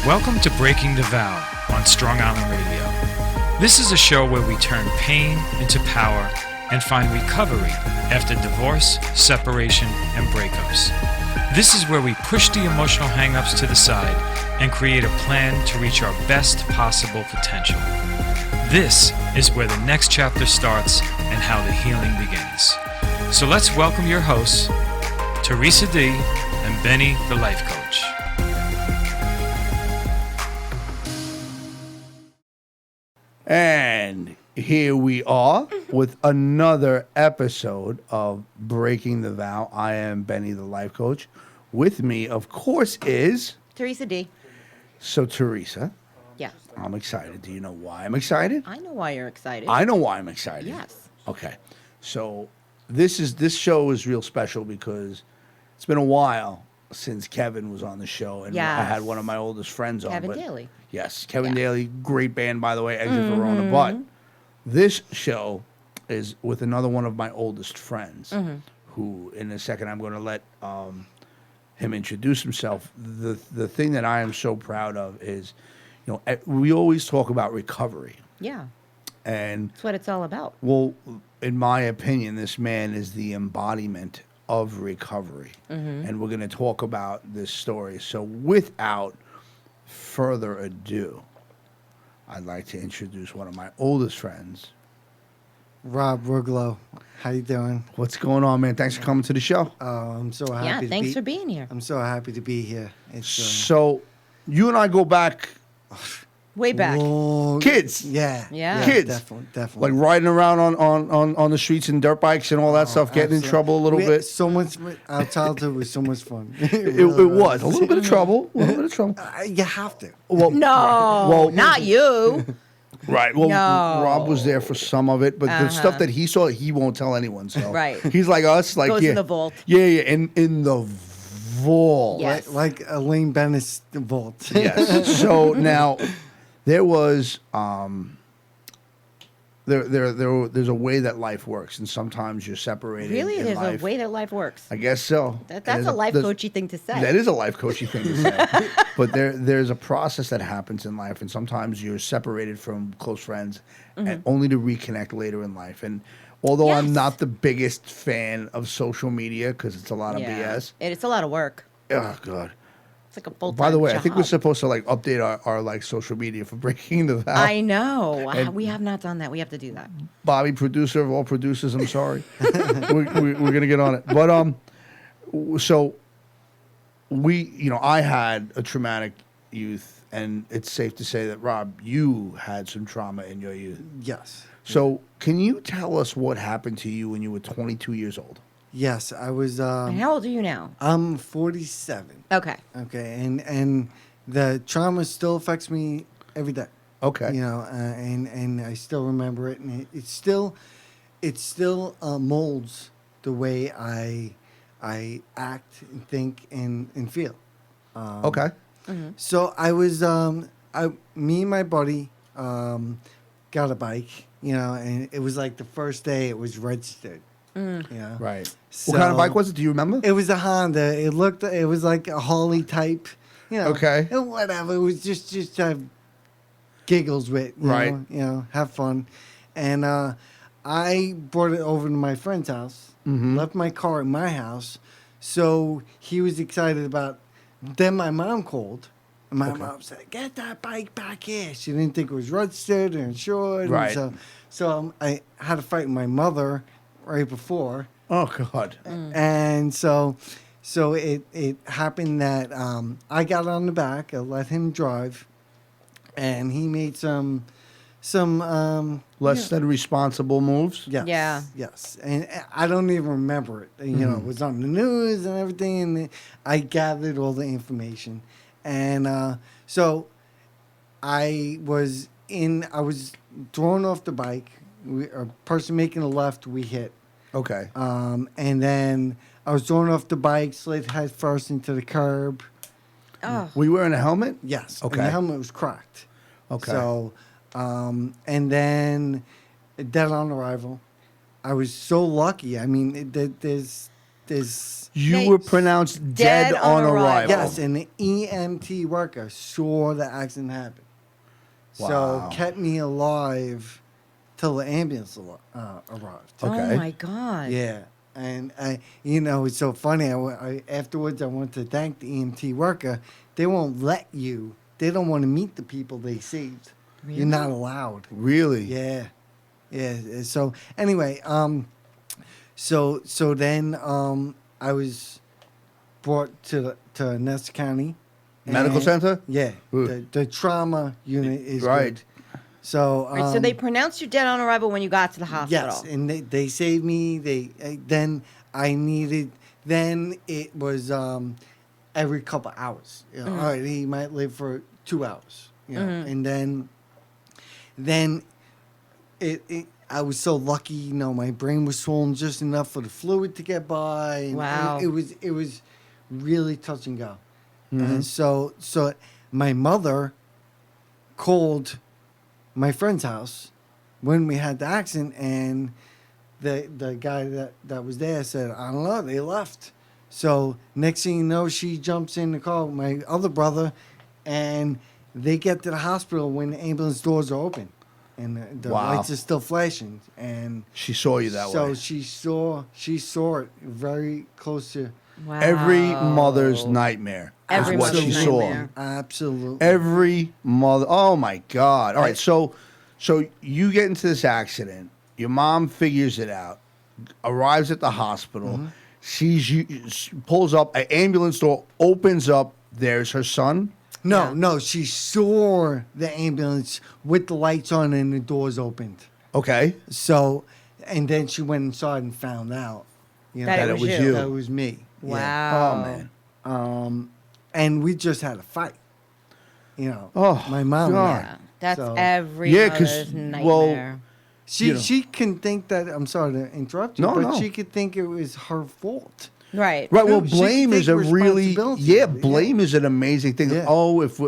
Welcome to Breaking the Vow on Strong Island Radio. This is a show where we turn pain into power and find recovery after divorce, separation, and breakups. This is where we push the emotional hang-ups to the side and create a plan to reach our best possible potential. This is where the next chapter starts and how the healing begins. So let's welcome your hosts, Theresa D. and Benny, the life coach. And here we are with another episode of Breaking the Vow. I am Benny, the life coach. With me, of course, is... Theresa D. So, Theresa, Yeah. I'm excited. Do you know why I'm excited? I know why you're excited. I know why I'm excited. Yes. Okay. So, this show is real special because it's been a while since Kevin was on the show, and I had one of my oldest friends on. Kevin Daly. Yes, Kevin Daly, great band, by the way, Exit Verona. But this show is with another one of my oldest friends, who, in a second, I'm going to let him introduce himself. The thing that I am so proud of is, we always talk about recovery. Yeah. And That's what it's all about. well, in my opinion, this man is the embodiment of recovery. And we're going to talk about this story. So without further ado, I'd like to introduce one of my oldest friends. Rob Rugolo, how you doing? What's going on, man? Thanks for coming to the show. I'm so happy. Yeah, to thanks be, for being here. I'm so happy to be here. It's So you and I go back Way back. long- kids. Yeah, Yeah. Kids. definitely. Like riding around on the streets and dirt bikes and all that stuff, getting in Absolutely. trouble a little We had bit. So much. Our childhood was so much fun. It was a little bit of trouble. A little bit of trouble. You have to. Well, No, Well, not you. right. Well, No. Rob was there for some of it, but the stuff that he saw, he won't tell anyone. So Right. he's like us, like Goes yeah, in the vault. Yeah, in the vault. Yes. Like Elaine Bennett's vault. Yes. So now there was there's a way that life works, and sometimes you're separated. Really? in There's life. a way that life works. I guess so. That's a life coachy thing to say. That is a life coachy thing to say. But there's a process that happens in life, and sometimes you're separated from close friends, and only to reconnect later in life. And although I'm Yes. not the biggest fan of social media because it's a lot of BS. It's a lot of work. Oh God. It's like a full-time By the way, job. I think we're supposed to like update our like social media for Breaking the Vow. I know. And- We have not done that. We have to do that. Bobby, producer of all producers, I'm sorry. we're gonna get on it. But so I had a traumatic youth, and it's safe to say that Rob, you had some trauma in your youth. Yes. So can you tell us what happened to you when you were 22 years old? Yes, I was. And how old are you now? I'm 47. Okay. Okay, and the trauma still affects me every day. Okay. And I still remember it, and it still molds the way I act and think and feel. Okay. So I was me and my buddy got a bike, and it was like the first day it was registered. Right. So what kind of bike was it? Do you remember? It was a Honda. It was like a Harley type. Okay. And whatever. It was just to have giggles with. Right. Have fun. And I brought it over to my friend's house. Left my car at my house. So he was excited about. Then my mom called. And my mom said, "Get that bike back here." She didn't think it was registered or insured. Right. And so I had to fight with my mother right before. Oh God. And so it happened that I got on the back. I let him drive, and he made some Less than responsible moves. yes, Yeah. yes. And I don't even remember it. It was on the news and everything, and I gathered all the information, and so I was thrown off the bike. A person making a left, we hit. Okay. And then I was thrown off the bike, slid head first into the curb. Oh. Were you wearing a helmet? Yes. Okay. And the helmet was cracked. Okay. So, and then dead on arrival. I was so lucky. I mean, there's You were pronounced dead on arrival. Yes, and the EMT worker saw the accident happen. Wow. So kept me alive till the ambulance arrived. Okay. Oh my God. Yeah. And it's so funny. Afterwards, I want to thank the EMT worker. They won't let you. They don't want to meet the people they saved. Really? You're not allowed. Really? Yeah. So anyway, so then I was brought to Nestor County Medical and- center? Yeah, Ooh. the trauma unit is Right. good. So All right, so they pronounced you dead on arrival when you got to the hospital. yes, and they saved me. Then it was every couple hours. You know, all right, he might live for 2 hours. You know, and then I was so lucky. You know, my brain was swollen just enough for the fluid to get by. And Wow. it was really touch and go. And so my mother called my friend's house when we had the accident, and the guy that was there said, I don't know, they left. So next thing you know, she jumps in the car with my other brother, and they get to the hospital when the ambulance doors are open, and the Wow. lights are still flashing. And She saw you that so way. she saw it very close to. Wow. Every mother's nightmare Every is what she mother's saw. nightmare. Absolutely. Every mother. Oh my God! All right, so you get into this accident. Your mom figures it out, arrives at the hospital, sees you, pulls up. An ambulance door opens up. There's her son. No, she saw the ambulance with the lights on and the doors opened. Okay. So, and then she went inside and found out, That it was you. That it was me. Wow. Oh man. And we just had a fight. Oh, my mom. and I. God. Yeah, that's So- every Yeah, 'cause, mother's well, nightmare. She can think that. I'm sorry to interrupt you, No, but no. she could think it was her fault. Right. Right. Well, No, she blame can is take a really responsibility. blame is an amazing thing. Yeah. Oh, if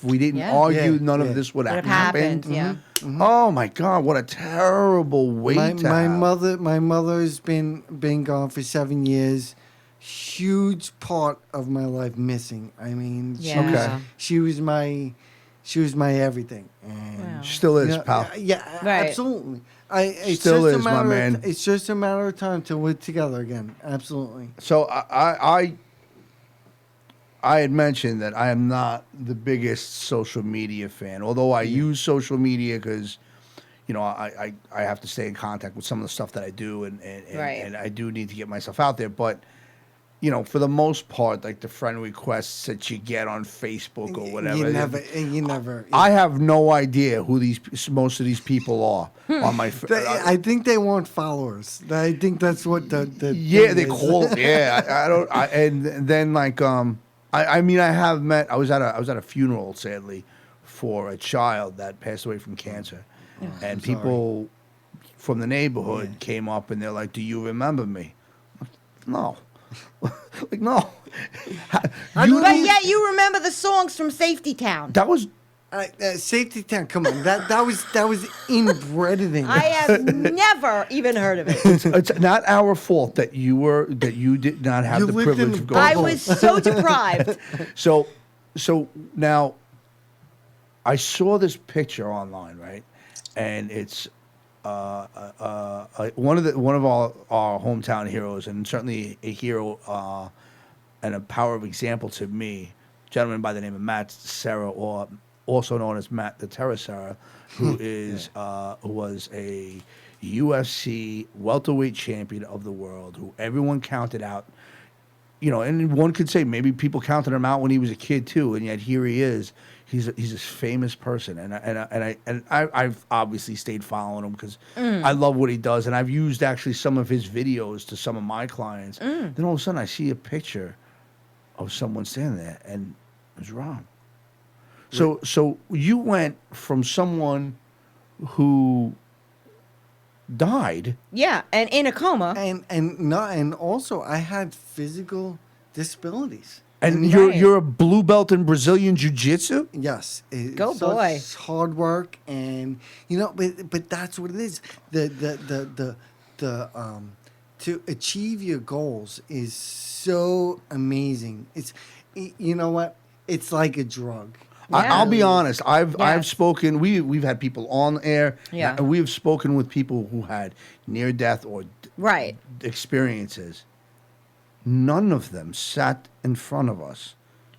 we didn't Yeah. argue, Yeah, none yeah. of this would have Would have happened. happened. Yeah. Oh my God! What a terrible way My to have. my mother's been gone for 7 years. Huge part of my life missing. I mean, Yeah. Okay. she was my everything. And Wow. Still is, Yeah, pal. yeah, Right. absolutely. It's Still just is, a my matter man. It's just a matter of time till we're together again. Absolutely. So I had mentioned that I am not the biggest social media fan, although I use social media because, I have to stay in contact with some of the stuff that I do, and Right. and I do need to get myself out there. But, for the most part, like the friend requests that you get on Facebook or whatever, You never. I have no idea who most of these people are on my. I think they want followers. I think that's what the Yeah, thing they is. call it. Yeah, I don't. And then like I mean, I have met. I was at a funeral, sadly, for a child that passed away from cancer, and people from the neighborhood came up and they're like, "Do you remember me?" No, like no. But yet you remember the songs from Safety Town. That was. Safety Town. Come on, that was inbred in. I have never even heard of it. It's not our fault that you did not have You the lived in privilege the of going. I was so deprived. So now, I saw this picture online, right? And it's one of our hometown heroes, and certainly a hero and a power of example to me, a gentleman by the name of Matt Serra, or also known as Matt the Theresa, who was a UFC welterweight champion of the world, who everyone counted out. And one could say maybe people counted him out when he was a kid too, and yet here he is. He's this famous person, and I've obviously stayed following him because I love what he does, and I've used actually some of his videos to some of my clients. Then all of a sudden, I see a picture of someone standing there, and it was Rob. So you went from someone who died. Yeah, and in a coma. and also I had physical disabilities. And Right. you're a blue belt in Brazilian jiu-jitsu? Yes, Go such boy. hard work, and but that's what it is. The to achieve your goals is so amazing. You know what? It's like a drug. I'll be honest. I've Yes. spoken. We've had people on air. Yeah. And we've spoken with people who had near death or Right. experiences. None of them sat in front of us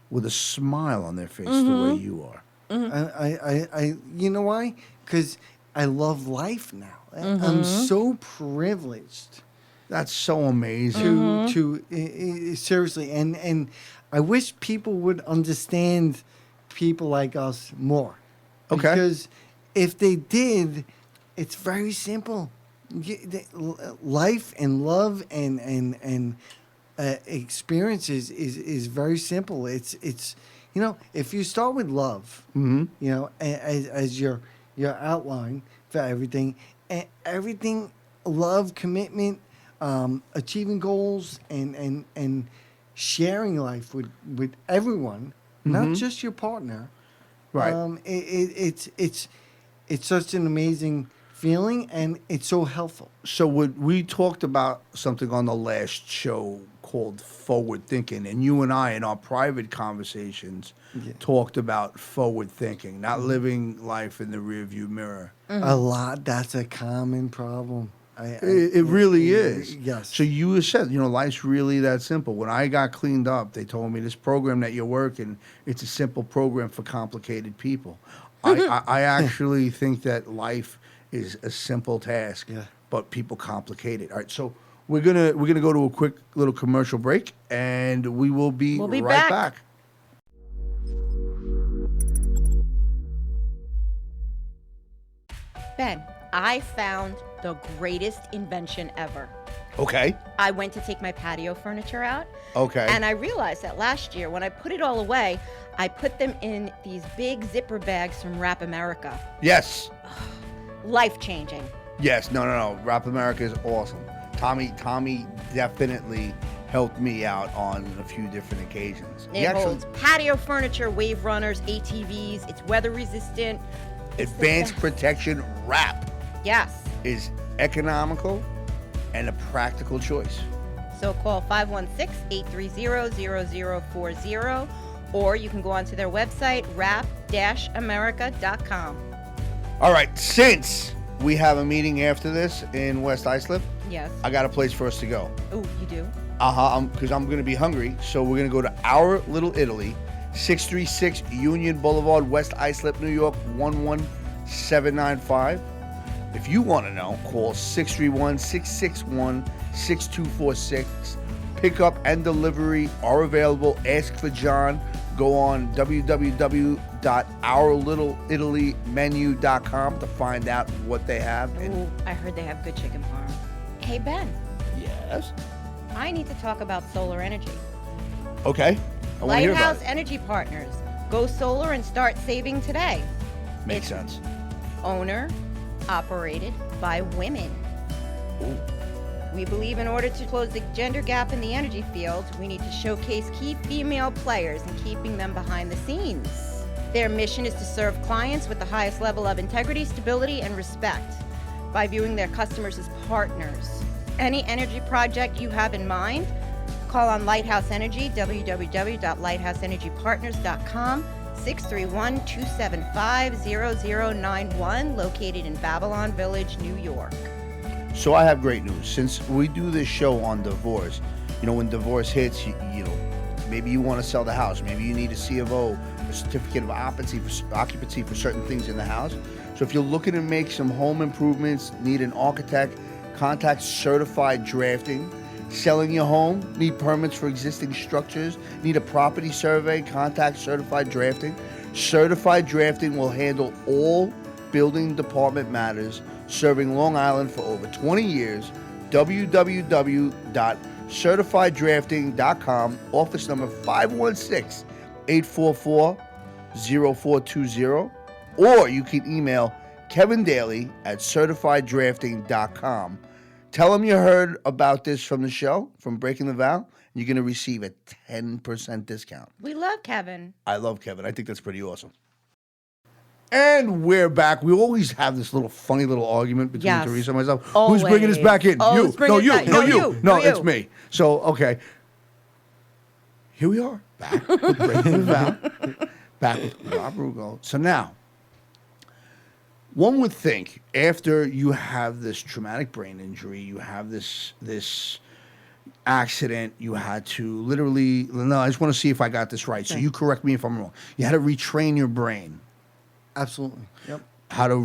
with a smile on their face the way you are. I you know why? Because I love life now. I'm so privileged That's so amazing. to seriously, and I wish people would understand people like us more. Okay. Because if they did, it's very simple. Life and love and experiences is very simple. It's if you start with love, as your outline for everything, everything, love, commitment, achieving goals, and sharing life with everyone, not just your partner. Right. It's such an amazing feeling, and it's so helpful. So we talked about something on the last show called forward thinking, and you and I in our private conversations talked about forward thinking, not living life in the rearview mirror. A lot. That's a common problem. It really is. Yes. So you said, life's really that simple. When I got cleaned up, they told me this program that you're working, it's a simple program for complicated people. I actually think that life is a simple task, but people complicate it. All right, so we're gonna go to a quick little commercial break, and we'll be right back. Ben, I found the greatest invention ever. Okay. I went to take my patio furniture out. Okay. And I realized that last year, when I put it all away, I put them in these big zipper bags from Wrap America. Yes. Life-changing. Yes. No. Rap America is awesome. Tommy definitely helped me out on a few different occasions. It holds patio furniture, wave runners, ATVs. It's weather resistant. It's the Advanced best. Protection Wrap Yes. is economical and a practical choice. So call 516-830-0040, or you can go onto their website, wrap-america.com. All right, since we have a meeting after this in West Islip, Yes. I got a place for us to go. Oh, you do? Because I'm going to be hungry, so we're going to go to Our Little Italy, 636 Union Boulevard, West Islip, New York, 11795. If you want to know, call 631-661-6246. Pickup and delivery are available. Ask for John. Go on www.ourlittleItalymenu.com to find out what they have. Oh, I heard they have good chicken parm. Hey, Ben, Yes. I need to talk about solar energy. Okay. I want to hear about Lighthouse it. Energy Partners. Go solar and start saving today. Makes sense. Owner, operated by women. Ooh. We believe in order to close the gender gap in the energy field, we need to showcase key female players and keeping them behind the scenes. Their mission is to serve clients with the highest level of integrity, stability, and respect by viewing their customers as partners. Any energy project you have in mind, call on Lighthouse Energy, www.lighthouseenergypartners.com, 631-275-0091, located in Babylon Village, New York. So I have great news. Since we do this show on divorce, when divorce hits, maybe you want to sell the house. Maybe you need a C of O, a certificate of occupancy for certain things in the house. So if you're looking to make some home improvements, need an architect, contact Certified Drafting. Selling your home, need permits for existing structures, need a property survey, contact Certified Drafting. Certified Drafting will handle all building department matters, serving Long Island for over 20 years. www.certifieddrafting.com, office number 516-844-0420, or you can email Kevin Daly at certifieddrafting.com. Tell them you heard about this from the show, from Breaking the Vow, and you're going to receive a 10% discount. We love Kevin. I love Kevin. I think that's pretty awesome. And we're back. We always have this little funny little argument between Yes. Theresa and myself. Always. Who's bringing us back in? Oh, You. who's bringing No, us you. back- No, no, you. you. No, No, it's you. me. So, okay. Here we are. Back with Breaking the Vow. Back with Rob Rugolo. So now, one would think after you have this traumatic brain injury, you have this accident, you had to literally, no, I just want to see if I got this right. So you correct me if I'm wrong. You had to retrain your brain. Absolutely. Yep. How to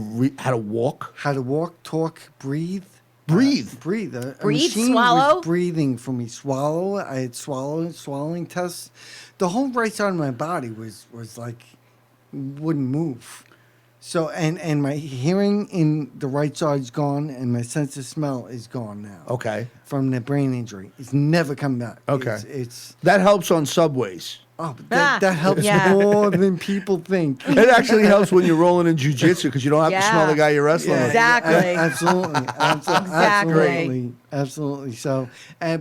walk? How to walk, talk, breathe. Breathe. Breathe. A Breathe, machine swallow? was breathing for me. Swallow. I had swallowing tests. The whole right side of my body was like wouldn't move. So and my hearing in the right side's gone, and my sense of smell is gone now. Okay. From the brain injury, it's never come back. Okay. It's That helps on subways. but Ah, that helps yeah. more than people think. It actually helps when you're rolling in jujitsu because you don't have to smell Yeah. the guy you're wrestling with. Exactly. Absolutely. Exactly. Absolutely. So,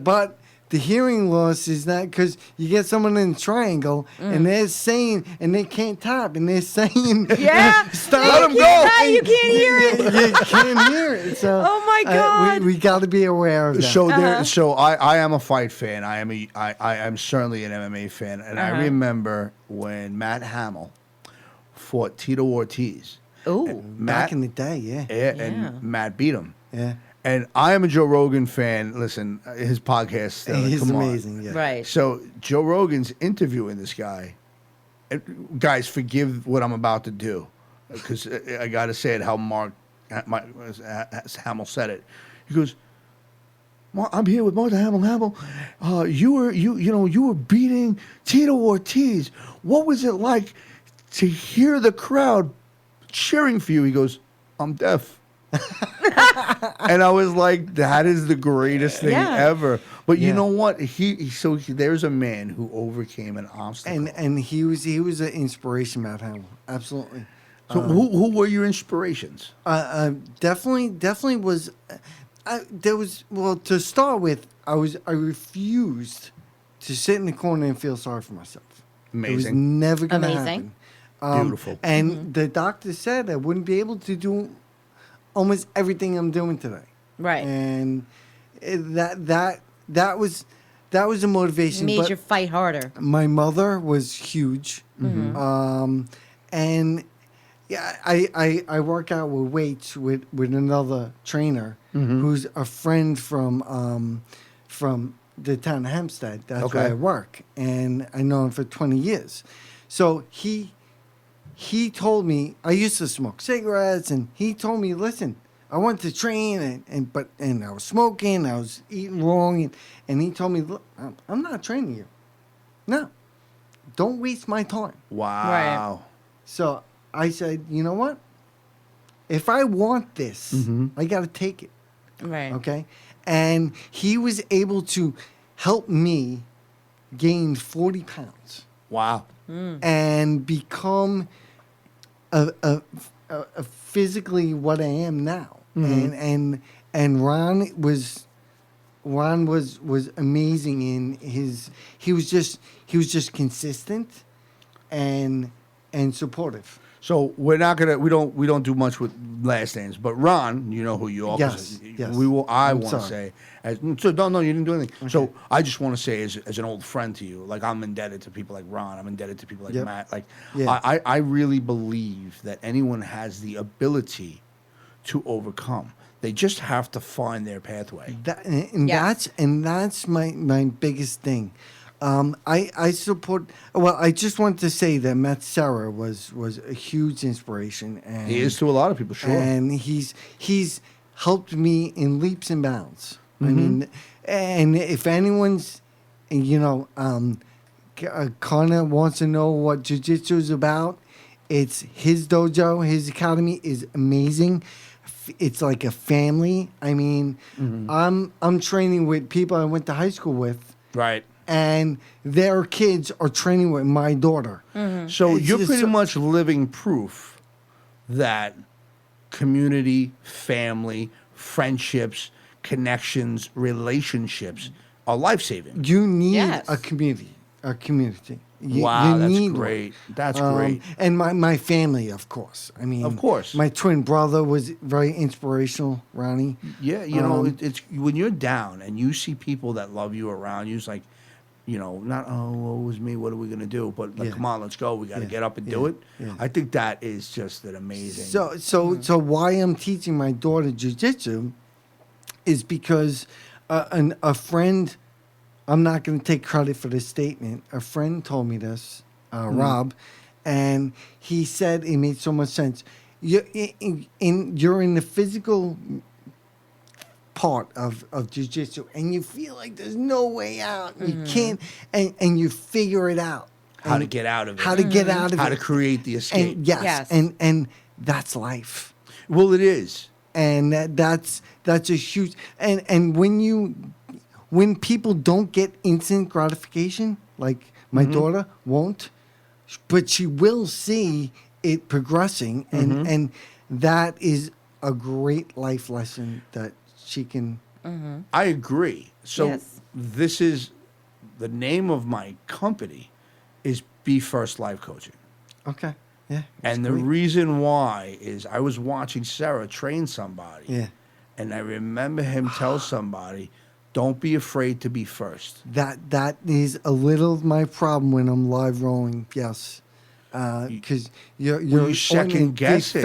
but the hearing loss is not because you get someone in a triangle and they're saying, and they can't tap, and they're saying, Yeah. stop. Let 'em You go. can't- You can't hear it. You can't hear it. So, Oh, my God. we got to be aware of that. So I am a fight fan. I am certainly an MMA fan, and I remember when Matt Hamill fought Tito Ortiz. Ooh. Back in the day, yeah. And Matt beat him. Yeah. And I am a Joe Rogan fan. Listen, his podcast. He's come on. amazing, yeah. Right. So Joe Rogan's interviewing this guy. And guys, forgive what I'm about to do, because I got to say it how Hamill said it. He goes, "I'm here with Martha Hamill. You were beating Tito Ortiz. What was it like to hear the crowd cheering for you?" He goes, "I'm deaf." And I was like, that is the greatest thing Yeah. ever. But you Yeah. know what? There's a man who overcame an obstacle. And he was an inspiration, Matt Hamill. Absolutely. So who were your inspirations? Definitely was. To start with, I refused to sit in the corner and feel sorry for myself. It was Amazing. never going to Amazing. happen. Beautiful. And the doctor said I wouldn't be able to do almost everything I'm doing today. Right. And that was a motivation. Made but you fight harder. my mother was huge. And yeah, I work out with weights with another trainer who's a friend from the town of Hempstead. That's where I work, and I know him for 20 years. So he told me I used to smoke cigarettes, and he told me, listen, I wanted to train, and I was smoking, I was eating wrong, and he told me, look, I'm not training you. No, don't waste my time. Wow. So I said, you know what? If I want this, I got to take it. Right. Okay. And he was able to help me gain 40 pounds Wow. and become a physically what I am now. And Ron was amazing in he was just consistent and supportive. So we don't do much with last names, but Ron, you know who you are. 'cause Yes. I I'm want to sorry. say, you didn't do anything. So I just want to say, as an old friend to you, like I'm indebted to people like Ron. I'm indebted to people like Yep. Matt. Like Yeah. I really believe that anyone has the ability to overcome. They just have to find their pathway. Yes. That's my biggest thing. I support. Well, I just want to say that Matt Serra was a huge inspiration, and He is to a lot of people, sure. and he's helped me in leaps and bounds. I mean, and if anyone's, kind of wants to know what jiu-jitsu is about, it's his dojo. His academy is amazing. It's like a family. I mean, I'm training with people I went to high school with, Right. and their kids are training with my daughter. So It's you're just pretty so- much living proof that community, family, friendships, connections, relationships are life-saving. You need Yes. a community. Wow, that's need great. one. That's great. And my family, of course. I mean, Of course. my twin brother was very inspirational, Ronnie. Yeah, it's when you're down and you see people that love you around you, it's like, not, oh, woe was me, what are we going to do? But like, Yeah. come on, let's go. We got to Yeah. get up and Yeah. do it. Yeah. I think that is just an amazing. So why I'm teaching my daughter jujitsu is because a friend, I'm not going to take credit for this statement. A friend told me this, Rob, and he said it made so much sense. You're in the physical part of jiu-jitsu and you feel like there's no way out. You can't, and you figure it out. how to get out of it. How to get out of it. How to create the escape. And yes, Yes. and that's life. Well, it is. And that's a huge and when people don't get instant gratification, like my daughter won't, but she will see it progressing, and that is a great life lesson that she can. I agree. So Yes. this is the name of my company is Be First Life Coaching. Okay, yeah, And the great. reason why is I was watching Sarah train somebody. Yeah. And I remember him tell somebody, don't be afraid to be first. That is a little of my problem when I'm live rolling. Yes, because you're you second in guess it.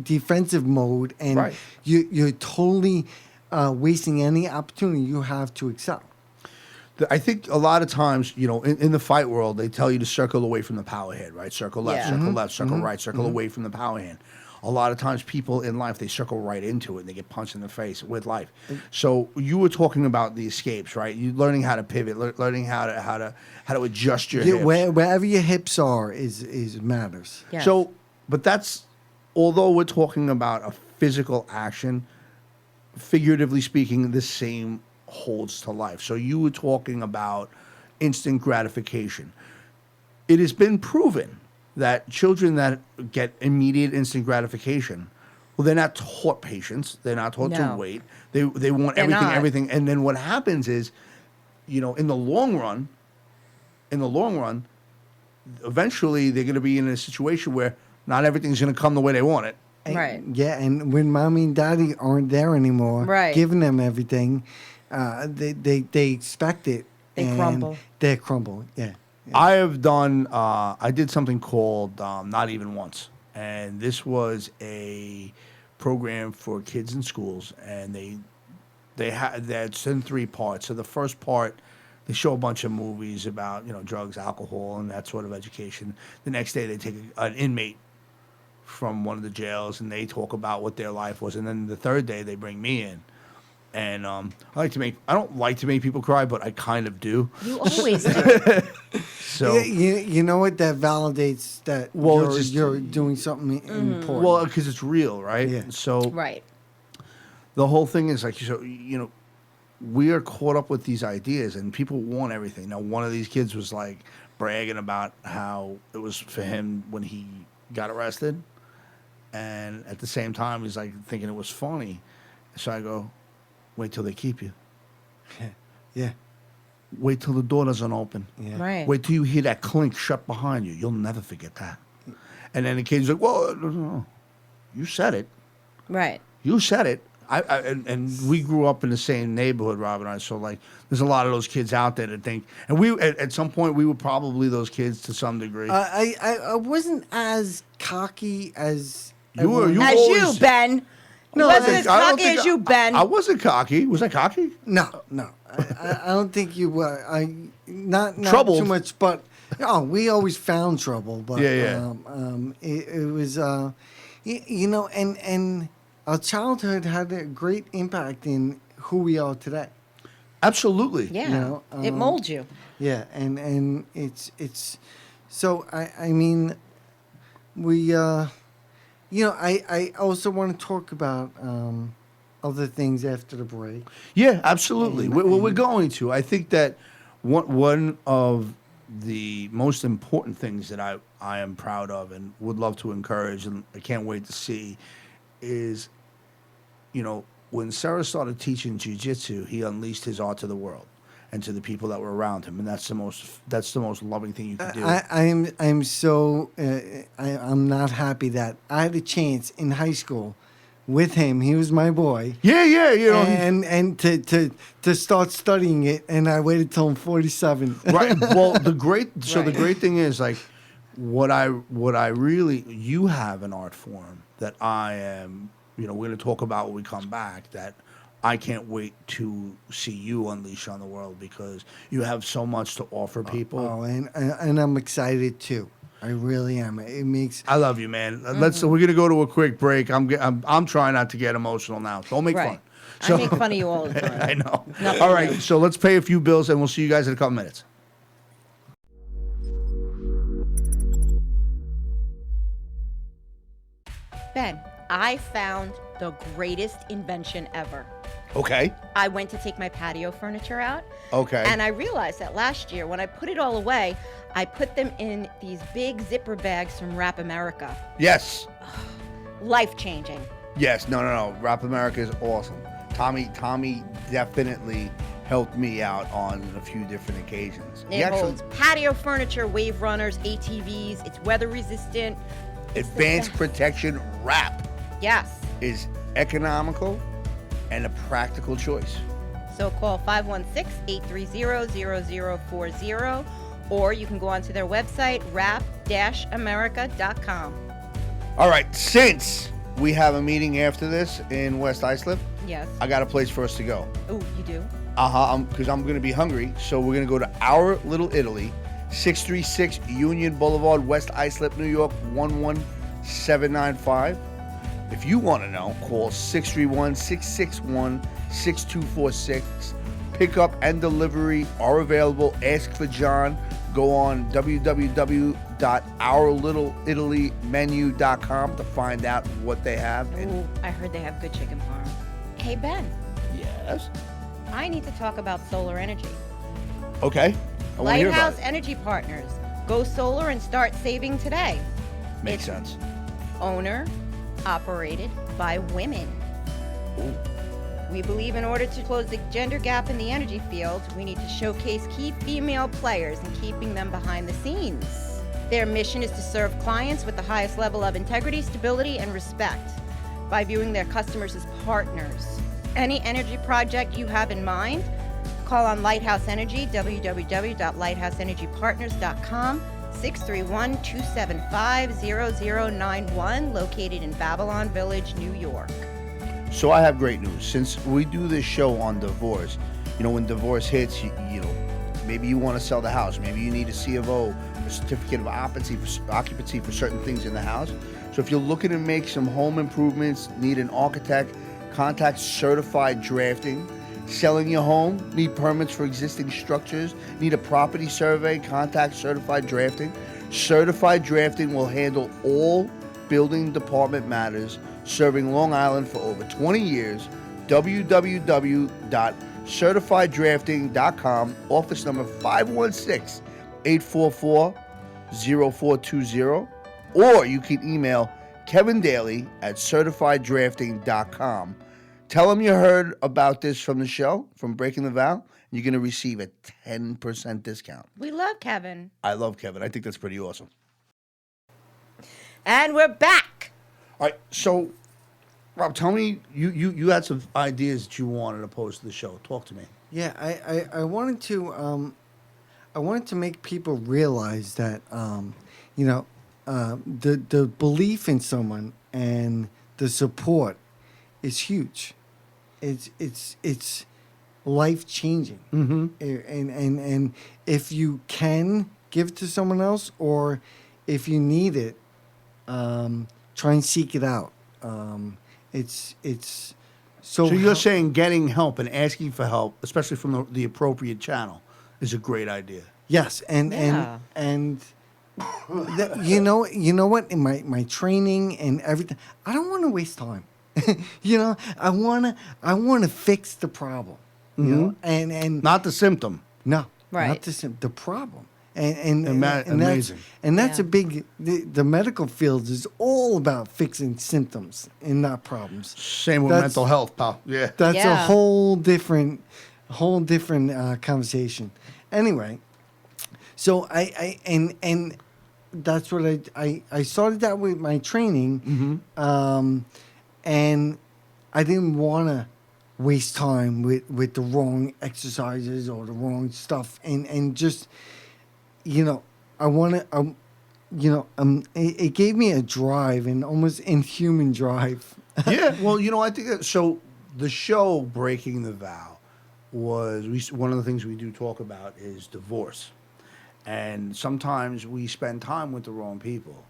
defensive mode, and Right. you're totally wasting any opportunity you have to excel. I think a lot of times, in the fight world, they tell you to circle away from the power hand, right? Circle left, Yeah. circle left, circle right, circle away from the power hand. A lot of times people in life, they circle right into it and they get punched in the face with life. So you were talking about the escapes, right? You learning how to pivot, learning how to adjust your hips. Wherever your hips are is matters. Yes. So, but that's, although we're talking about a physical action, figuratively speaking, the same holds to life. So you were talking about instant gratification. It has been proven that children that get immediate instant gratification, well, they're not taught patience. They're not taught to No. wait. They want They're everything, not. everything. And then what happens is, in the long run, eventually they're going to be in a situation where not everything's going to come the way they want it. And- Right. Yeah, and when mommy and daddy aren't there anymore, Right. giving them everything, they expect it. They and crumble. They crumble. Yeah. I have done. I did something called Not Even Once, and this was a program for kids in schools, and that's in 3 parts. So the first part, they show a bunch of movies about drugs, alcohol, and that sort of education. The next day, they take an inmate from one of the jails, and they talk about what their life was, and then the third day, they bring me in. And I don't like to make people cry, but I kind of do. You always do. So, You know what? That validates that Well, it's just- you're doing something important. well, because it's real, right? Yeah. So Right. the whole thing is like, we are caught up with these ideas, and people want everything. Now, one of these kids was like bragging about how it was for him when he got arrested, and at the same time, he's like thinking it was funny. So I go, wait till they keep you. yeah. Wait till the door doesn't open. Yeah. Right. Wait till you hear that clink shut behind you. You'll never forget that. And then the kid's like, well, no, you said it. Right. You said it. And we grew up in the same neighborhood, Rob and I. So like, there's a lot of those kids out there that think, and we at some point we were probably those kids to some degree. I wasn't as cocky as You were- everyone- you As always- you, Ben. No, he wasn't I as I don't cocky think as you, Ben. I wasn't cocky. Was I cocky? No. I don't think you were. Not Troubled. too much, but we always found trouble. But Yeah. it was and our childhood had a great impact in who we are today. Absolutely. Yeah. You know, it molds you. Yeah, and it's so I mean we I also want to talk about other things after the break. Yeah, absolutely. We're going to. I think that one of the most important things that I am proud of and would love to encourage, and I can't wait to see, is, when Sarah started teaching jiu-jitsu, he unleashed his art to the world. and to the people that were around him, and that's the most loving thing you can do. I'm so I'm not happy that I had a chance in high school with him. He was my boy. Yeah, you know, and to start studying it, and I waited till I'm 47. right. Well, the great thing is like what I really, you have an art form that I am. You know, we're going to talk about when we come back that I can't wait to see you unleash on the world because you have so much to offer people. Oh, and I'm excited too. I really am. It makes. I love you, man. We're gonna go to a quick break. I'm trying not to get emotional now. Don't make fun. I make fun of you all the time. I know. All right, so let's pay a few bills and we'll see you guys in a couple minutes. Ben, I found the greatest invention ever. Okay. I went to take my patio furniture out. Okay. And I realized that last year, when I put it all away, I put them in these big zipper bags from Wrap America. Yes. Life-changing. Yes. No. Rap America is awesome. Tommy definitely helped me out on a few different occasions. It holds patio furniture, wave runners, ATVs. It's weather resistant. Advanced protection wrap. Yes. Is economical and a practical choice. So call 516-830-0040, or you can go onto their website, wrap-america.com. All right, since we have a meeting after this in West Islip, Yes. I got a place for us to go. Oh, you do? Because I'm going to be hungry, so we're going to go to Our Little Italy, 636 Union Boulevard, West Islip, New York, 11795. If you want to know, call 631-661-6246. Pickup and delivery are available. Ask for John. Go on www.ourlittleItalymenu.com to find out what they have. Oh, I heard they have good chicken parm. Hey, Ben, Yes. I need to talk about solar energy. Okay. I want to hear about Lighthouse it. Energy Partners. Go solar and start saving today. Makes sense. Owner, operated by women. Ooh. We believe in order to close the gender gap in the energy field, we need to showcase key female players and keeping them behind the scenes. Their mission is to serve clients with the highest level of integrity, stability, and respect by viewing their customers as partners. Any energy project you have in mind, call on Lighthouse Energy, www.lighthouseenergypartners.com, 631-275-0091, located in Babylon Village, New York. So I have great news. Since we do this show on divorce, you know, when divorce hits, you know, maybe you want to sell the house. Maybe you need a C of O, a certificate of occupancy for certain things in the house. So if you're looking to make some home improvements, need an architect, contact Certified Drafting. Selling your home, need permits for existing structures, need a property survey, contact Certified Drafting. Certified Drafting will handle all building department matters, serving Long Island for over 20 years. www.certifieddrafting.com, office number 516-844-0420, or you can email Kevin Daly at certifieddrafting.com. Tell them you heard about this from the show, from Breaking the Vow. You're going to receive a 10% discount. We love Kevin. I love Kevin. I think that's pretty awesome. And we're back. All right, so, Rob, tell me, you had some ideas that you wanted to post to the show. Talk to me. Yeah, I wanted to make people realize that the belief in someone and the support is huge. It's life changing. Mm-hmm. And if you can give it to someone else, or if you need it, try and seek it out. It's So you're saying getting help and asking for help, especially from the appropriate channel, is a great idea. Yes, and you know what? In my training and everything, I don't want to waste time. I wanna fix the problem. You know, and Not the symptom. no, Right. not the problem. And Amazing. that's a big. The medical field is all about fixing symptoms and not problems. Same with That's- mental health, pal. Yeah. That's a Yeah. whole different a whole different conversation. Anyway, so and that's what I started that with my training, and I didn't want to waste time with the wrong exercises or the wrong stuff, and just I want to it gave me a drive, an almost inhuman drive. Yeah, well, I think that, so. The show Breaking the Vow was one of the things we do talk about is divorce, and sometimes we spend time with the wrong people,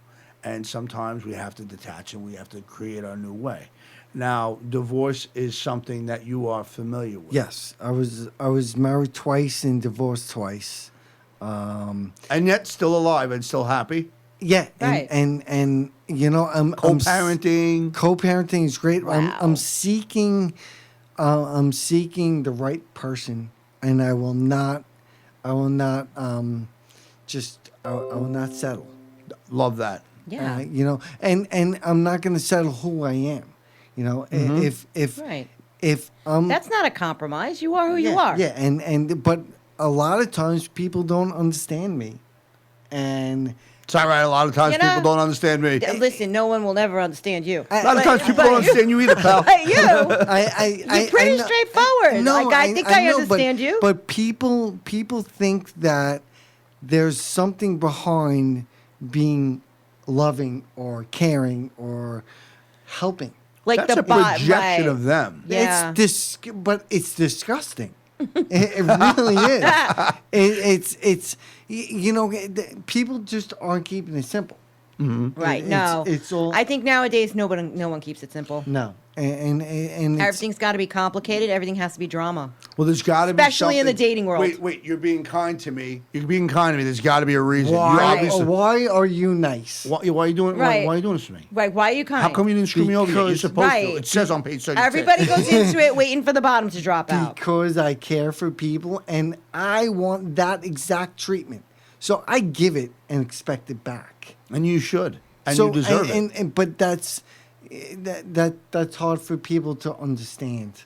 and sometimes we have to detach and we have to create our new way. Now, divorce is something that you are familiar with. Yes, I was married twice and divorced twice. And yet still alive and still happy. Yeah, Right. and I'm Co-parenting. Co-parenting is great. Wow. I'm seeking the right person, and I will not settle. Love that. Yeah. And I'm not going to settle who I am. Right. If That's not a compromise. You are who you yeah, are. Yeah, and but a lot of times people don't understand me, and It's all right. A lot of times You know- people don't understand me. Listen, no one will never understand you. A lot of times people don't understand you either, pal. But you, You're pretty straightforward. Like, I think I understand you. But people think that there's something behind being loving or caring or helping. like That's the a projection right. of them. Yeah. But it's disgusting. It really is. It's people just aren't keeping it simple. Right. It's- No. it's all- I think nowadays no one keeps it simple. No, and it's, Everything's got to be complicated. Everything has to be drama. Well, there's got to be Especially in the something- dating world. Wait, you're being kind to me. You're being kind to me. There's got to be a reason. You why obviously, are you nice? why are you doing? Right. Why are you doing this to me? Right. Why are you kind? How come you didn't screw me over yet? You're Because- supposed to. Right. It says on page 36. Everybody goes into it waiting for the bottom to drop out. Because I care for people and I want that exact treatment. So I give it and expect it back. And you should. And so, you deserve it. But that's hard for people to understand.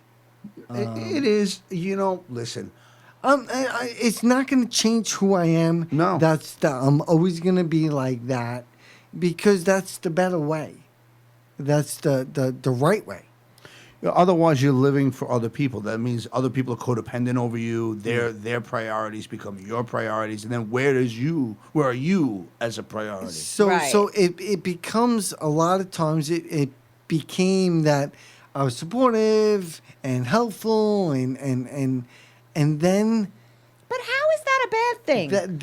It is. Listen. It's not going to change who I am. No. I'm always going to be like that because that's the better way. That's the right way. Otherwise, you're living for other people. That means other people are codependent over you. Their priorities become your priorities, and then where are you as a priority? So Right. so it becomes a lot of times it became that I was supportive and helpful and then But how is that a bad thing? that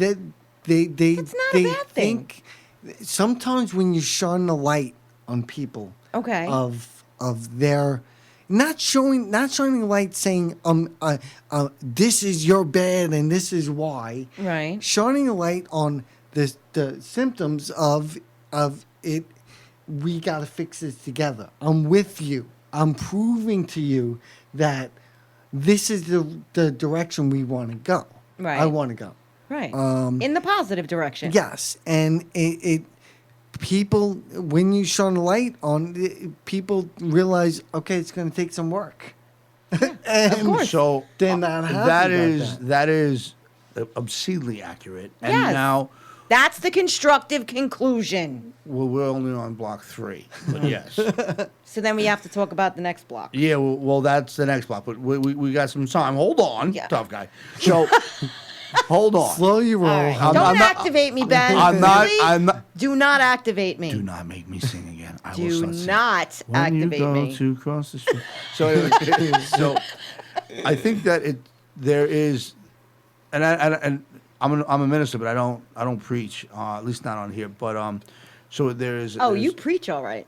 they That's not a bad thing. think sometimes when you shine the light on people Okay. of their not shining light saying this is your bad and this is why, Right. shining a light on the symptoms of it. We got to fix this together. I'm with you. I'm proving to you that this is the direction we want to go. Right. I want to go. Right. In the positive direction. Yes, and it people when you shine a light on people realize okay, it's going to take some work. And of course. So They're not happy that about that is obscenely accurate. And Yes. now, That's the constructive conclusion. well, we're only on block 3, but yes. So then we have to talk about the next block. Yeah, well, that's the next block, but we got some time. Hold on, Yeah. tough guy. So, hold on. slow your roll. All right. I'm Don't not- activate me, Ben. I'm not. Please I'm not. Do not activate me. Do not make me sing again. I will Do start singing. not When activate you go me. to cross the street. So, anyway, so I think that there is, and I'm a minister, but I don't preach, at least not on here. But so there is. Oh, there's- you preach all right.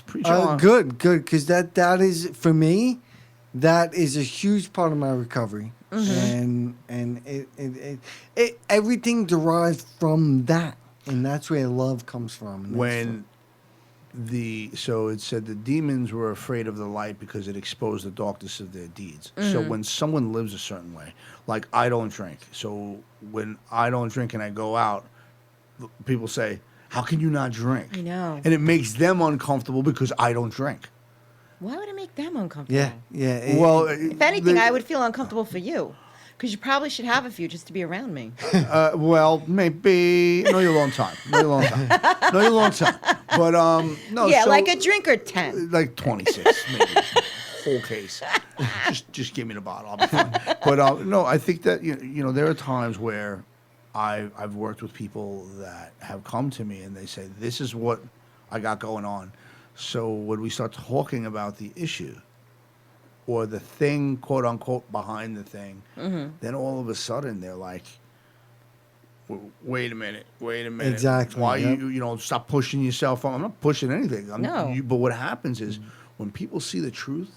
preach on. Good, because that is for me. That is a huge part of my recovery, and it everything derives from that, and that's where love comes from. and that's When so it said the demons were afraid of the light because it exposed the darkness of their deeds. So when someone lives a certain way, like I don't drink. So when I don't drink and I go out, people say, "How can you not drink?" I know. And it makes them uncomfortable because I don't drink. Why would it make them uncomfortable? Yeah, yeah. Well, If anything, I would feel uncomfortable for you. Because you probably should have a few just to be around me. well, maybe know you a long time. Know you a long time. Know you a long time. But no. Yeah, so, like a drink or 10. like 26, maybe. Whole case. Just give me the bottle. I'll be fine. But no, I think that you know there are times where I've worked with people that have come to me and they say, "This is what I got going on." So when we start talking about the issue or the thing, quote unquote, behind the thing, then all of a sudden they're like, wait a minute. Exactly, Why yep. you stop pushing yourself? I'm not pushing anything. No. But what happens is when people see the truth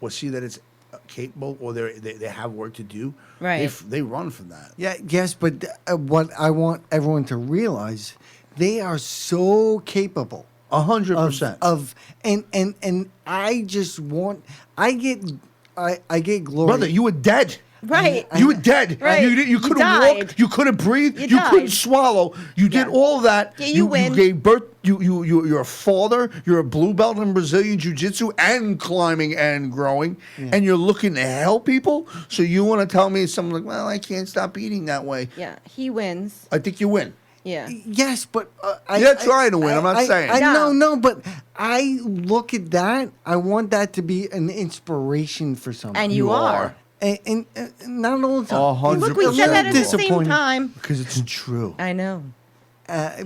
or see that it's capable or they have work to do, Right. they run from that. Yeah, yes, but what I want everyone to realize, they are so capable 100%. of and I just want I get glory. Brother, you were dead. Right. You were dead. Right. You You couldn't died. walk. You couldn't breathe. You You couldn't died. swallow. You did Yeah. all that. Yeah, you win. You gave birth. You're a father. You're a blue belt in Brazilian jiu-jitsu and climbing and growing. And you're looking to help people. So you want to tell me something like, well, I can't stop eating that way. Yeah, he wins. I think you win. Yeah. Yes, but You're trying to win, I'm not saying. No, but I look at that. I want that to be an inspiration for someone. And you are. And not all the time. 100%. Look, we I'm said that a at little the same disappointed. time. Because it's true. I know.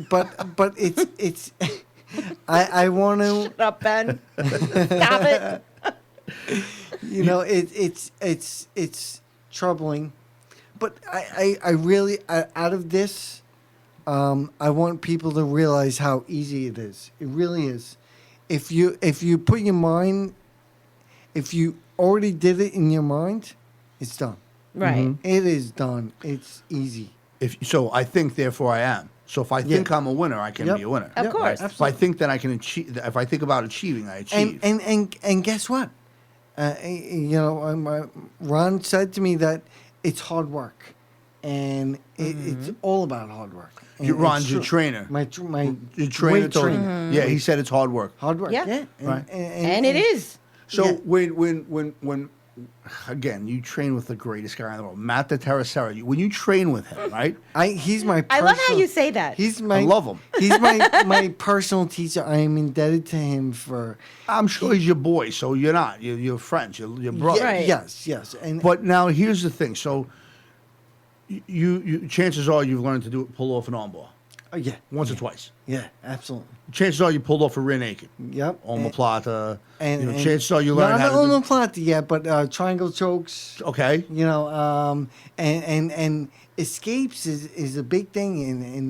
But it's I want to. Shut up, Ben. Stop it. You know, it's troubling, but I really out of this, I want people to realize how easy it is. It really is. If you put your mind, if you already did it in your mind, it's done. Right. It is done. It's easy. So I think, therefore I am. So if I think I'm a winner, I can Yep. be a winner. Of Yep, course. If I think that I can achieve, if I think about achieving, I achieve. And guess what? Ron said to me that it's hard work, and it's all about hard work. And Ron's it's your true. trainer. My Your trainer weight told you. trainer. Yeah, he said it's hard work. Hard work. Yeah. Yeah. Right. And it is. So Yeah. when again, you train with the greatest guy in the world, Matt the Theresa. When you train with him, right? He's my. I love how personal- you say that. He's my. I love him. He's my personal teacher. I am indebted to him for. I'm sure he's your boy, so you're not. You're friends. You're brothers. Yeah, Right. Yes. And But now here's the thing. So you chances are you've learned to pull off an armbar yeah. once or twice. Yeah. Absolutely. Chances are you pulled off a rear naked. Yep. Omoplata. And chances are you learned not how to do. omoplata yet, but triangle chokes. Okay. You know, and escapes is a big thing,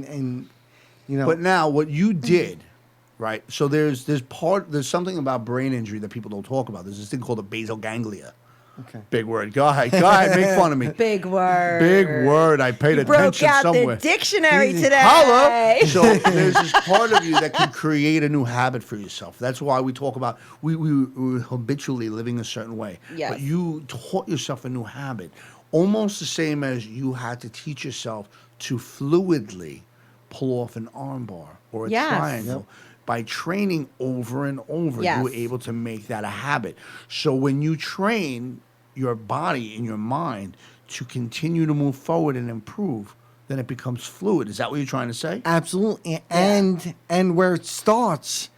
and you know. But now what you did, right? So there's something about brain injury that people don't talk about. There's this thing called the basal ganglia. Okay. Big word. Go ahead, make fun of me. Big word. Big word. I paid Broke attention out somewhere. the dictionary today. Holla. So there's this part of you that can create a new habit for yourself. That's why we talk about we were habitually living a certain way. Yes. But you taught yourself a new habit. Almost the same as you had to teach yourself to fluidly pull off an armbar or a Yes. triangle. By training over and over, Yes. you were able to make that a habit. So when you train your body and your mind to continue to move forward and improve, then it becomes fluid. Is that what you're trying to say? Absolutely, and where it starts,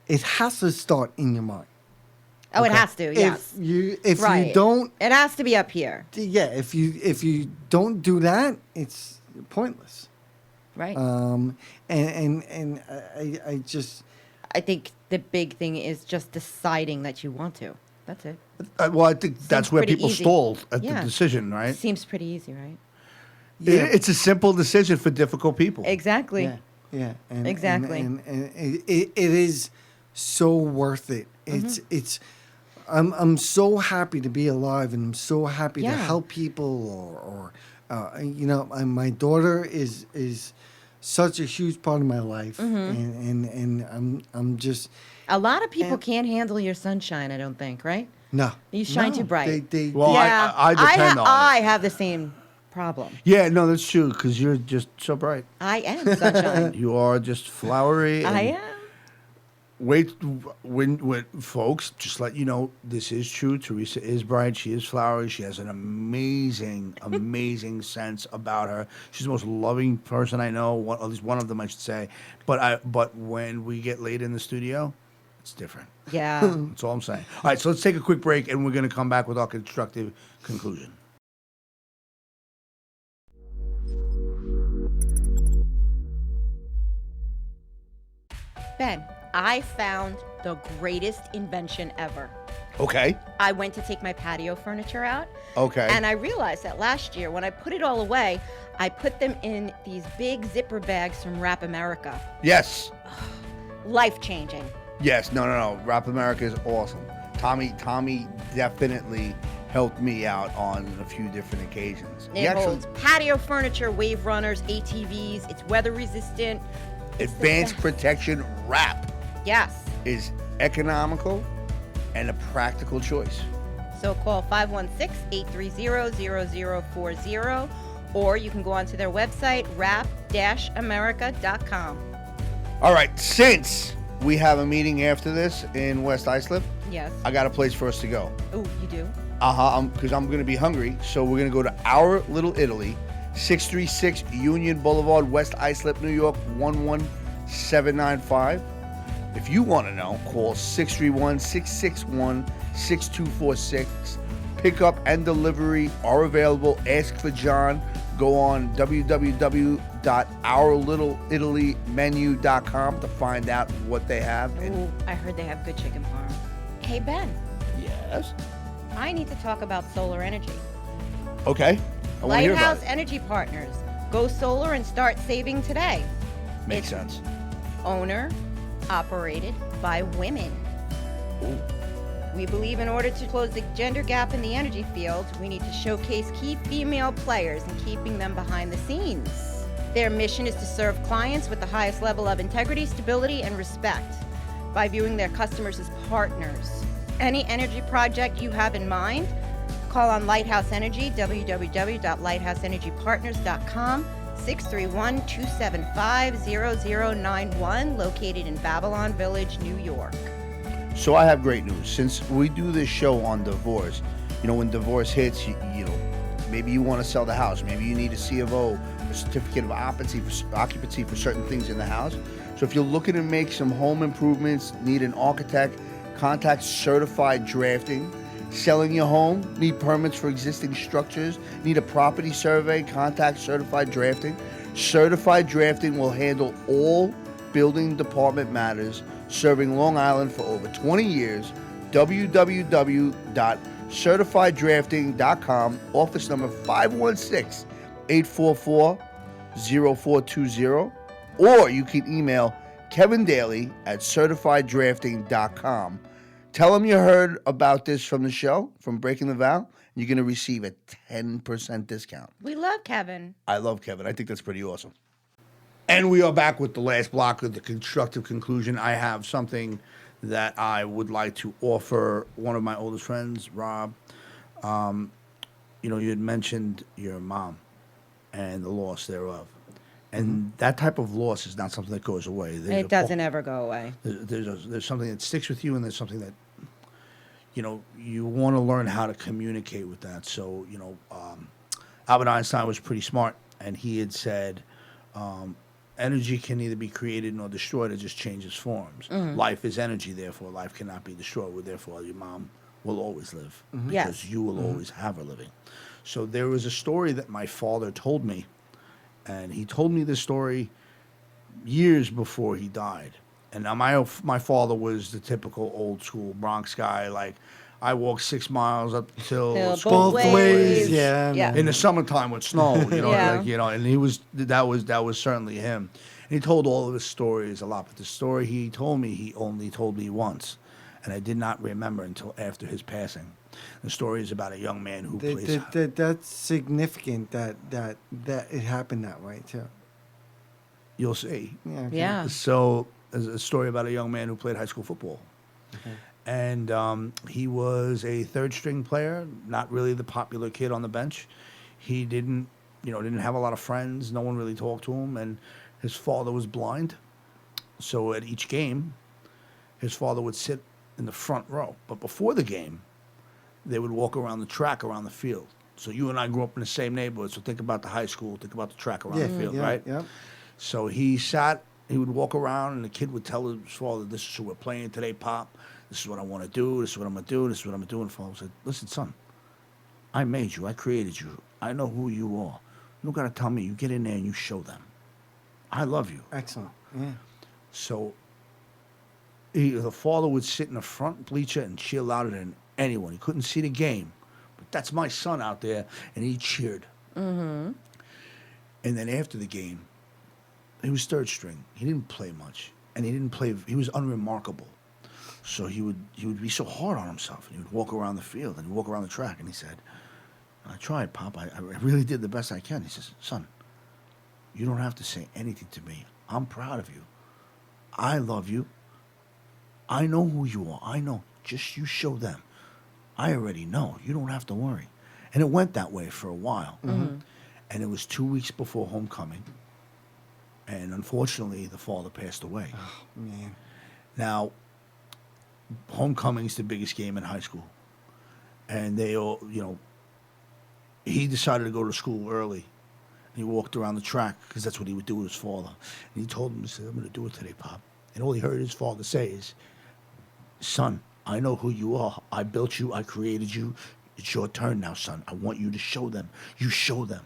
it has to start in your mind. Oh, it has to. Yes. If Right. you don't, It has to be up here. yeah, if you don't do that, it's pointless. Right. And I just I think the big thing is just deciding that you want to. That's it. Well, I think that's where pretty people easy. stalled at Yeah. the decision, right? Seems pretty easy, right? It's a simple decision for difficult people. Exactly. yeah, and, Exactly. and it is so worth it. Mm-hmm. It's I'm so happy to be alive, and I'm so happy to Yeah. help people, or you know, my daughter is such a huge part of my life, Mm-hmm. and I'm just A lot of people And- can't handle your sunshine, I don't think, right? no. You shine no, too bright. They Well, yeah. I depend on it. I have the same problem. Yeah, no, that's true, because you're just so bright. I am sunshine. You are just flowery. I and am. Wait, when folks, just let you know, this is true. Theresa is bright. She is flowery. She has an amazing, amazing sense about her. She's the most loving person I know. At least one of them, I should say. But when we get late in the studio, it's different. Yeah. That's all I'm saying. All right, so let's take a quick break, and we're going to come back with our constructive conclusion. Ben, I found the greatest invention ever. Okay. I went to take my patio furniture out. Okay. And I realized that last year, when I put it all away, I put them in these big zipper bags from Wrap America. Yes. Life-changing. Yes. No. Rap America is awesome. Tommy definitely helped me out on a few different occasions. It holds patio furniture, wave runners, ATVs. It's weather resistant. Advanced protection wrap Yes. is economical and a practical choice. So call 516-830-0040, or you can go onto their website, wrap-america.com. All right, since we have a meeting after this in West Islip, Yes. I got a place for us to go. Oh, you do? Because I'm going to be hungry, so we're going to go to Our Little Italy, 636 Union Boulevard, West Islip, New York, 11795. If you want to know, call 631-661-6246. Pickup and delivery are available. Ask for John. Go on www.ourlittleItalymenu.com to find out what they have. Oh, I heard they have good chicken parm. Hey, Ben, Yes. I need to talk about solar energy. Okay. I want to hear about Lighthouse it. Energy Partners. Go solar and start saving today. Makes sense. Owner, operated by women. Ooh. We believe in order to close the gender gap in the energy field, we need to showcase key female players and keeping them behind the scenes. Their mission is to serve clients with the highest level of integrity, stability, and respect by viewing their customers as partners. Any energy project you have in mind, call on Lighthouse Energy, www.lighthouseenergypartners.com, 631-275-0091, located in Babylon Village, New York. So I have great news. Since we do this show on divorce, when divorce hits, maybe you want to sell the house. Maybe you need a C of O, a certificate of occupancy for certain things in the house. So if you're looking to make some home improvements, need an architect, contact Certified Drafting. Selling your home, need permits for existing structures, need a property survey, contact Certified Drafting. Certified Drafting will handle all building department matters, serving Long Island for over 20 years. www.certifieddrafting.com, office number 516-844-0420, or you can email Kevin Daly at certifieddrafting.com. Tell them you heard about this from the show, from Breaking the Vow, and you're going to receive a 10% discount. We love Kevin. I love Kevin. I think that's pretty awesome. And we are back with the last block of the constructive conclusion. I have something that I would like to offer one of my oldest friends, Rob. You had mentioned your mom and the loss thereof. And that type of loss is not something that goes away. It doesn't ever go away. There's something that sticks with you, and there's something that, you want to learn how to communicate with that. So, Albert Einstein was pretty smart, and he had said, energy can neither be created nor destroyed, it just changes forms. Mm-hmm. Life is energy, therefore life cannot be destroyed. Therefore, your mom will always live, because Yes. you will always have her living. So there was a story that my father told me, and he told me this story years before he died. And now my father was the typical old school Bronx guy. Like, I walked 6 miles up till Both school. ways. Yeah. In the summertime with snow, Yeah. and that was certainly him. And he told all of his stories a lot, but the story he told me, he only told me once, and I did not remember until after his passing. The story is about a young man who plays. That's significant that it happened that way too. You'll see. Yeah. Okay. Yeah. So there's a story about a young man who played high school football. Okay. And he was a third string player, not really the popular kid on the bench. He didn't have a lot of friends. No one really talked to him, and his father was blind. So at each game, his father would sit in the front row. But before the game, they would walk around the track, around the field. So you and I grew up in the same neighborhood. So think about the high school, think about the track around the field, right? Yeah. So he would walk around, and the kid would tell his father, "This is who we're playing today, Pop. This is what I want to do. This is what I'm going to do. This is what I'm going to do." And the father said, "Listen, son, I made you. I created you. I know who you are. You don't got to tell me. You get in there and you show them. I love you." Excellent. Yeah. So the father would sit in the front bleacher and cheer louder than anyone. He couldn't see the game, but that's my son out there, and he cheered. And then after the game, he was third string. He didn't play much, and he didn't play. He was unremarkable. So he would be so hard on himself, and he would walk around the field and he'd walk around the track, and he said, "I tried, Pop. I really did the best I can." He says, "Son, you don't have to say anything to me. I'm proud of you. I love you. I know who you are. I know. Just you show them. I already know. You don't have to worry." And it went that way for a while. And it was 2 weeks before homecoming. And unfortunately, the father passed away. Oh, man. Now, homecoming's the biggest game in high school. And they all, he decided to go to school early. He walked around the track because that's what he would do with his father. And he told him, he said, "I'm going to do it today, Pop." And all he heard his father say is, "Son, I know who you are. I built you. I created you. It's your turn now, son. I want you to show them. You show them."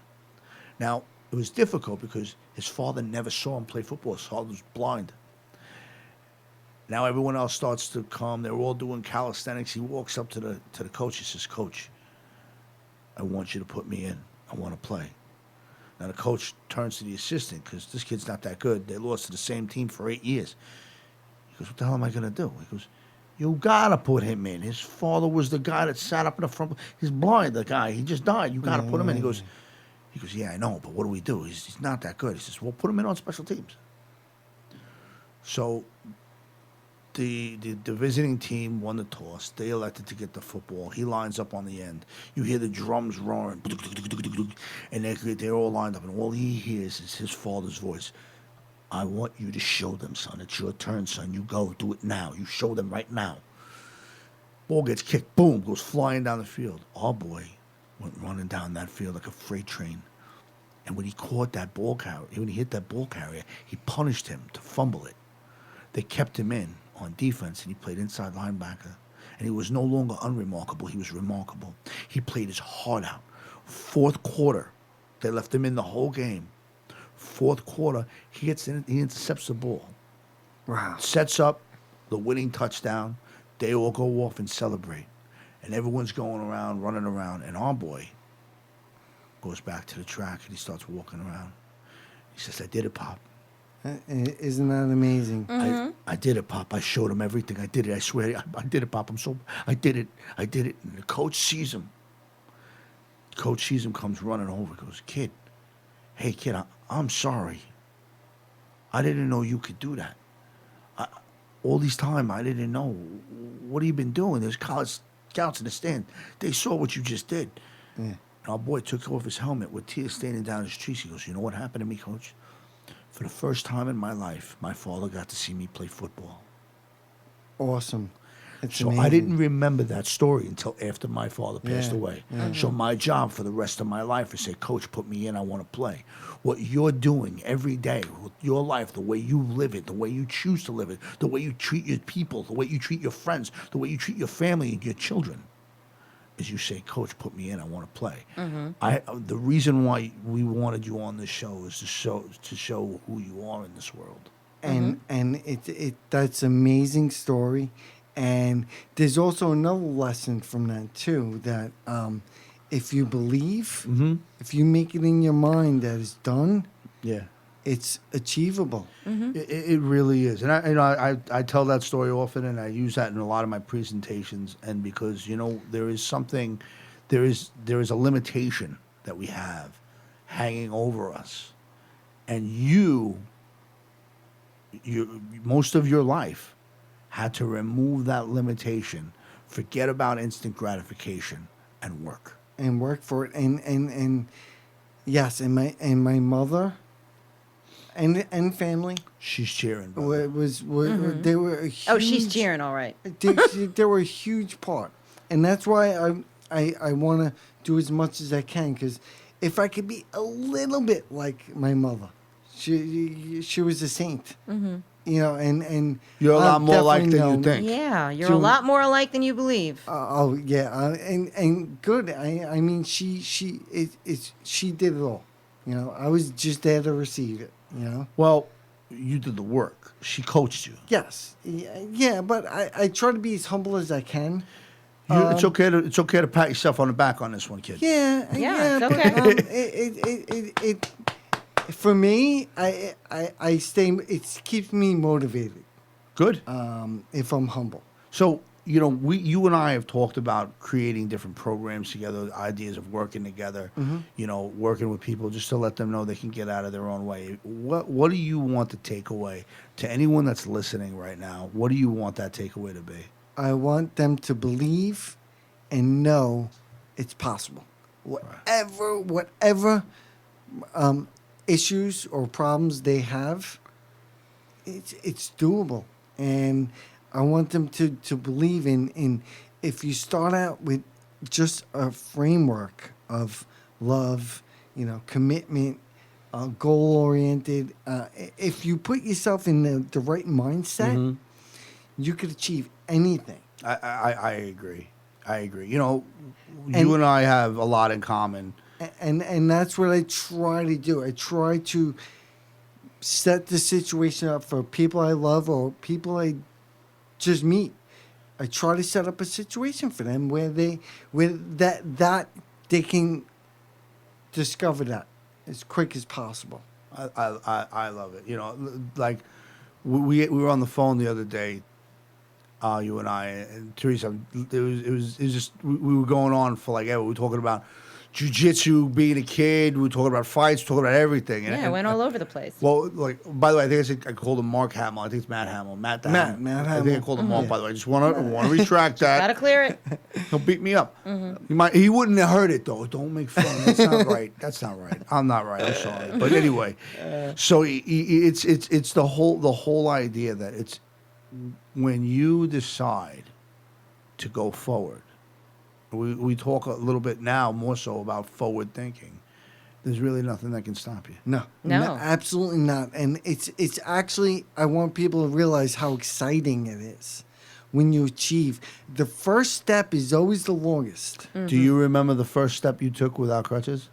Now, it was difficult because his father never saw him play football. His father was blind. Now everyone else starts to come. They're all doing calisthenics. He walks up to the coach. He says, "Coach, I want you to put me in. I want to play." Now the coach turns to the assistant because this kid's not that good. They lost to the same team for 8 years. He goes, "What the hell am I going to do?" He goes, "You got to put him in. His father was the guy that sat up in the front. He's blind, the guy. He just died. You got to put him in." He goes, "Yeah, I know, but what do we do? He's not that good." He says, "Well, put him in on special teams." So the visiting team won the toss. They elected to get the football. He lines up on the end. You hear the drums roaring, and they're all lined up, and all he hears is his father's voice. "I want you to show them, son. It's your turn, son. You go. Do it now. You show them right now." Ball gets kicked. Boom. Goes flying down the field. Our boy went running down that field like a freight train. And when he caught that ball carrier, when he hit that ball carrier, he punished him to fumble it. They kept him in on defense, and he played inside linebacker. And he was no longer unremarkable. He was remarkable. He played his heart out. Fourth quarter, they left him in the whole game. Fourth quarter, he intercepts the ball. Wow. Sets up the winning touchdown. They all go off and celebrate. And everyone's going around, running around. And our boy goes back to the track, and he starts walking around. He says, "I did it, Pop. Isn't that amazing? I did it, Pop. I showed him everything. I did it. I swear. I did it, Pop. I did it. I did it." And the coach sees him. Coach sees him, comes running over, goes, "Kid, hey, kid, I'm sorry. I didn't know you could do that. All this time, I didn't know. What have you been doing? There's college scouts in the stand. They saw what you just did." Yeah. And our boy took off his helmet with tears staining down his cheeks. He goes, "You know what happened to me, Coach? For the first time in my life, my father got to see me play football." Awesome. It's So amazing. I didn't remember that story until after my father passed Yeah, away. yeah. So my job for the rest of my life is say, "Coach, put me in. I want to play." What you're doing every day with your life, the way you live it, the way you choose to live it, the way you treat your people, the way you treat your friends, the way you treat your family and your children, is you say, "Coach, put me in. I want to play." The reason why we wanted you on this show is to show who you are in this world. And that's amazing story. And there's also another lesson from that too, that if you believe, if you make it in your mind that it's done, Yeah. it's achievable. It really is, and I tell that story often, and I use that in a lot of my presentations. And because there is something, there is a limitation that we have hanging over us, and you most of your life had to remove that limitation, forget about instant gratification, and work. And work for it. And yes, and my mother and family. She's cheering. brother. They were a huge, Oh, she's cheering, all right. they were a huge part, and that's why I want to do as much as I can, because if I could be a little bit like my mother, she was a saint, you know, and You're a lot more like definitely than you known- think. Yeah, you're a So- lot more alike than you believe. Oh yeah, and good. I mean, she did it all. You know, I was just there to receive it. You know. Well, you did the work. She coached you. Yes. Yeah, but I try to be as humble as I can. It's okay to pat yourself on the back on this one, kid. Yeah. Yeah, it's but, it for me, I stay. It keeps me motivated. Good. If I'm humble. So, you and I have talked about creating different programs together, ideas of working together, working with people just to let them know they can get out of their own way. What do you want the takeaway to anyone that's listening right now? What do you want that takeaway to be? I want them to believe and know it's possible. Whatever issues or problems they have, it's doable. And I want them to believe in if you start out with just a framework of love, commitment, goal-oriented. If you put yourself in the right mindset, you could achieve anything. I agree. You and I have a lot in common. And that's what I try to do. I try to set the situation up for people I love or people I just meet. I try to set up a situation for them where they can discover that as quick as possible. I love it. Like we were on the phone the other day, you and I and Theresa. It was just we were going on for like ever. We were talking about jiu-jitsu, being a kid. We were talking about fights, talking about everything. Yeah, it went all over the place. Well, like, by the way, I think I called him Mark Hamill. I think it's Matt Hamill. Matt Hamill. I think I called him Mark, by the way. I just want to retract that. Gotta clear it. He'll beat me up. He wouldn't have heard it, though. Don't make fun. That's not right. That's not right. I'm not right. I'm sorry. But anyway, so it's the whole idea that it's when you decide to go forward. We talk a little bit now more so about forward thinking. There's really nothing that can stop you. No, absolutely not. And it's actually, I want people to realize how exciting it is when you achieve. The first step is always the longest. Do you remember the first step you took without crutches?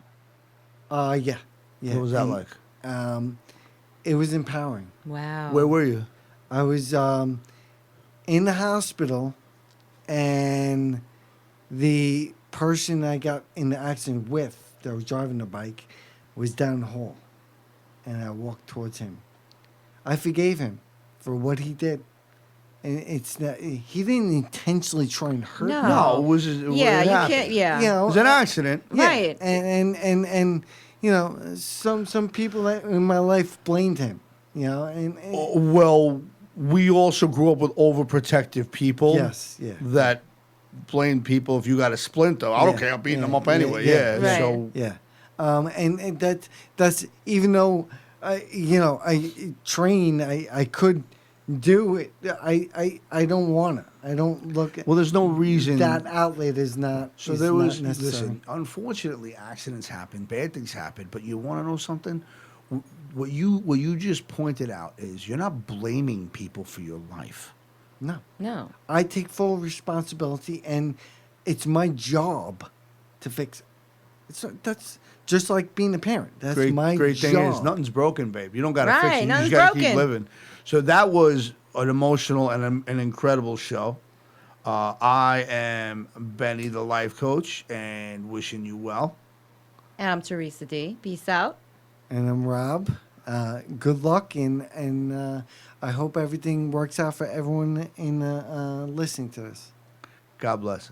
Yeah. What was that like? It was empowering. Wow. Where were you? I was in the hospital, and the person I got in the accident with, that was driving the bike, was down the hall, and I walked towards him. I forgave him for what he did, and it's not, he didn't intentionally try and hurt me. No, it was Yeah, you can't. Yeah. It was an accident. Yeah, Right. And some people in my life blamed him. And Well, we also grew up with overprotective people. Yes, yeah. That blame people if you got a splinter. I don't Yeah, care. I'm beating yeah, them up yeah, anyway. yeah. Yeah. Right. So yeah, and that's even though I train, I could do it. I don't want to. I don't look at. well, there's no reason. That outlet is not. So is there was. not necessary. Listen, unfortunately, accidents happen, bad things happen. But you want to know something? What you just pointed out is you're not blaming people for your life. No. I take full responsibility, and it's my job to fix it. That's just like being a parent. That's my great job. thing is nothing's broken, babe. You don't got to fix Right, it. You nothing's just got to keep broken. living. So that was an emotional and an incredible show. I am Benny, the life coach, and wishing you well. And I'm Theresa D. Peace out. And I'm Rob. Good luck, and I hope everything works out for everyone in listening to this. God bless.